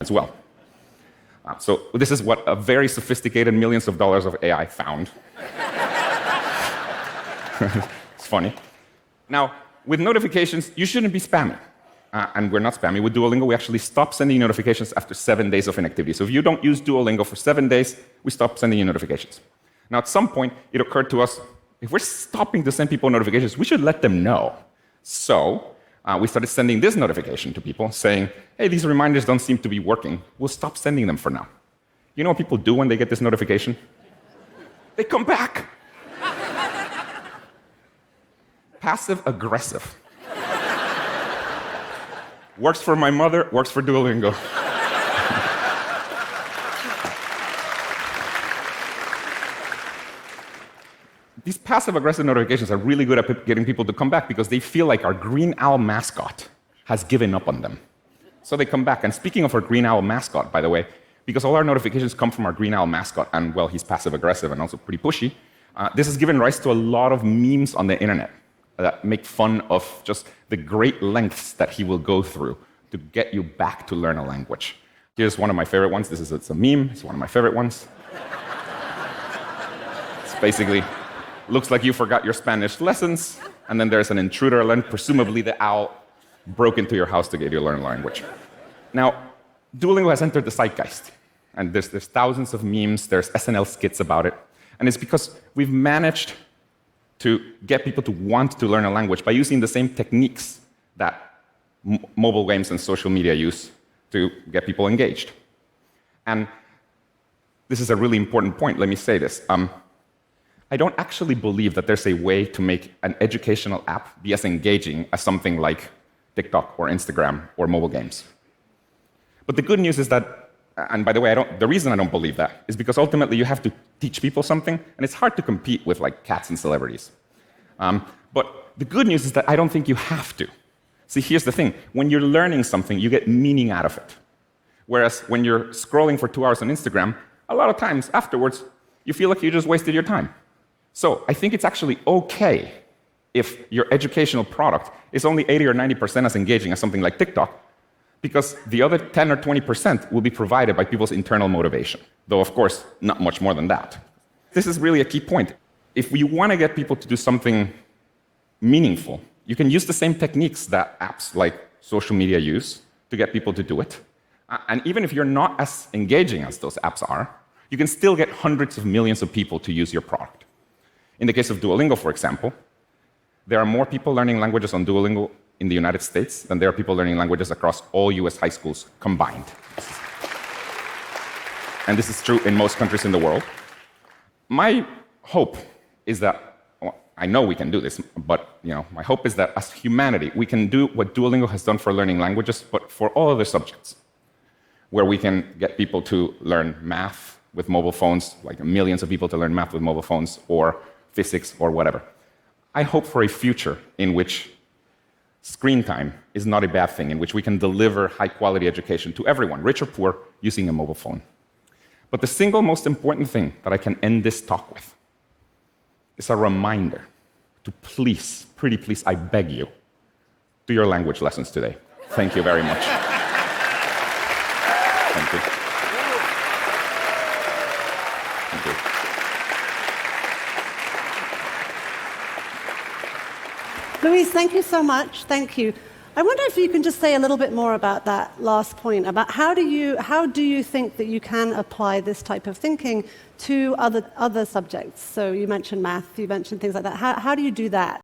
as well. So this is what a very sophisticated millions of dollars of AI found. It's funny. Now, with notifications, you shouldn't be spammy. And we're not spammy. With Duolingo, we actually stop sending you notifications after 7 days of inactivity. So if you don't use Duolingo for 7 days, we stop sending you notifications. Now, at some point, it occurred to us, if we're stopping to send people notifications, we should let them know. So we started sending this notification to people saying, hey, these reminders don't seem to be working. We'll stop sending them for now. You know what people do when they get this notification? They come back. Passive aggressive. Works for my mother, works for Duolingo. These passive-aggressive notifications are really good at getting people to come back because they feel like our green owl mascot has given up on them. So they come back. And speaking of our green owl mascot, by the way, because all our notifications come from our green owl mascot, and, well, he's passive-aggressive and also pretty pushy, this has given rise to a lot of memes on the internet that make fun of just the great lengths that he will go through to get you back to learn a language. Here's one of my favorite ones. It's a meme. It's one of my favorite ones. It's basically, looks like you forgot your Spanish lessons, and then there's an intruder alert. Presumably the owl broke into your house to get you to learn a language. Now, Duolingo has entered the zeitgeist, and there's thousands of memes. There's SNL skits about it, and it's because we've managed to get people to want to learn a language by using the same techniques that mobile games and social media use to get people engaged. And this is a really important point. Let me say this. I don't actually believe that there's a way to make an educational app be as engaging as something like TikTok or Instagram or mobile games. But the good news is that, and by the way, the reason I don't believe that is because ultimately you have to teach people something, and it's hard to compete with like cats and celebrities. But the good news is that I don't think you have to. See, here's the thing. When you're learning something, you get meaning out of it. Whereas when you're scrolling for 2 hours on Instagram, a lot of times afterwards, you feel like you just wasted your time. So I think it's actually okay if your educational product is only 80 or 90% as engaging as something like TikTok, because the other 10 or 20% will be provided by people's internal motivation, though, of course, not much more than that. This is really a key point. If you want to get people to do something meaningful, you can use the same techniques that apps like social media use to get people to do it. And even if you're not as engaging as those apps are, you can still get hundreds of millions of people to use your product. In the case of Duolingo, for example, there are more people learning languages on Duolingo in the United States than there are people learning languages across all US high schools combined. And this is true in most countries in the world. My hope is that, well, I know we can do this, but my hope is that as humanity, we can do what Duolingo has done for learning languages, but for all other subjects, where we can get people to learn math with mobile phones, like millions of people to learn math with mobile phones, or physics, or whatever. I hope for a future in which screen time is not a bad thing, in which we can deliver high-quality education to everyone, rich or poor, using a mobile phone. But the single most important thing that I can end this talk with is a reminder to please, pretty please, I beg you, do your language lessons today. Thank you very much. Thank you. Thank you. Luis, thank you so much. Thank you. I wonder if you can just say a little bit more about that last point, about how do you think that you can apply this type of thinking to other subjects? So you mentioned math, you mentioned things like that. How do you do that?